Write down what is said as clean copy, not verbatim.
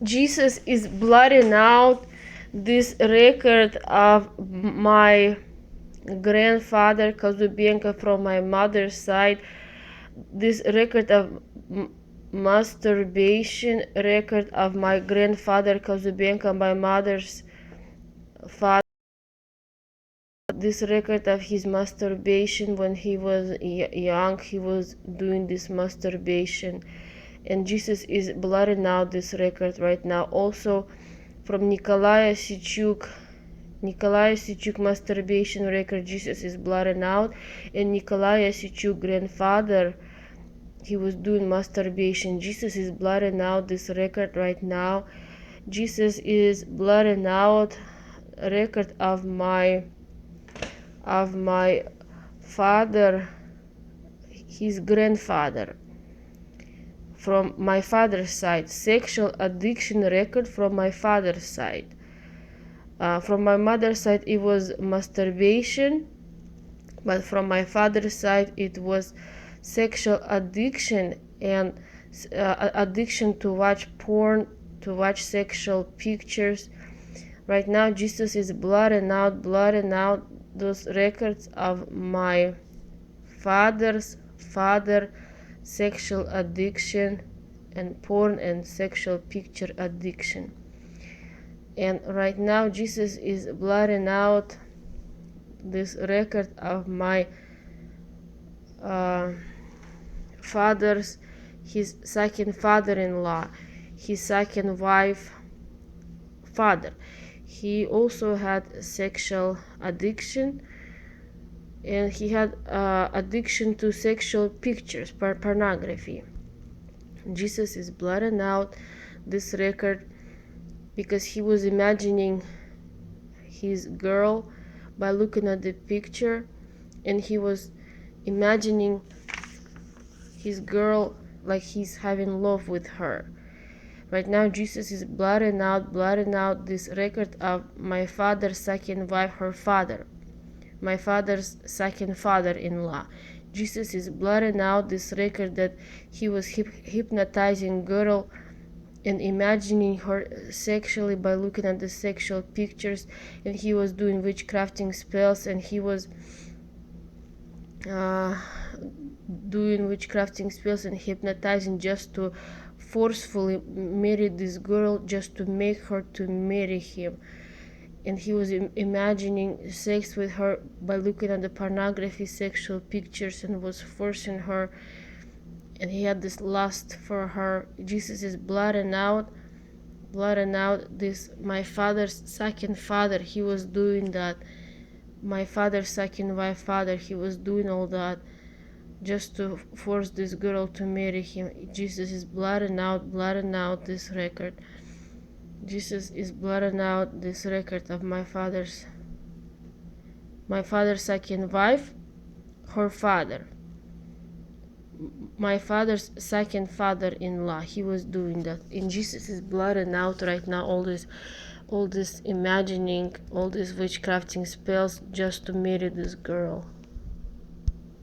Jesus is blotting out this record of my grandfather Kazubenko from my mother's side, this record of masturbation, record of my grandfather Kazubenko, my mother's father, this record of his masturbation. When he was young, he was doing this masturbation, and Jesus is blotting out this record right now. Also from Nikolai Sichuk masturbation record, Jesus is blotting out. And Nikolai Sichuk grandfather, he was doing masturbation. Jesus is blotting out this record right now. Jesus is blotting out a record of my father, his grandfather, from my father's side, sexual addiction record from my father's side. From my mother's side it was masturbation, but from my father's side it was sexual addiction and addiction to watch porn, to watch sexual pictures. Right now Jesus is blotting out those records of my father's sexual addiction and porn and sexual picture addiction. And right now Jesus is blotting out this record of my father's, his second father-in-law, his second wife father. He also had sexual addiction, and he had addiction to sexual pictures, pornography. Jesus is blotting out this record because he was imagining his girl by looking at the picture, and he was imagining his girl like he's having love with her. Right now Jesus is blotting out this record of my father's second wife, her father, my father's second father-in-law. Jesus is blotting out this record that he was hypnotizing girl and imagining her sexually by looking at the sexual pictures, and he was doing witchcrafting spells, and he was doing witchcrafting spells and hypnotizing just to forcefully marry this girl, just to make her to marry him. And he was imagining sex with her by looking at the pornography sexual pictures, and was forcing her, and he had this lust for her. Jesus is blotting out this my father's second father. He was doing that. My father's second wife father, he was doing all that just to force this girl to marry him. Jesus is blotting out this record. Jesus is blotting out this record of my father's second wife, her father, my father's second father-in-law. He was doing that, and Jesus is blotting out right now all this imagining, all these witchcrafting spells just to marry this girl.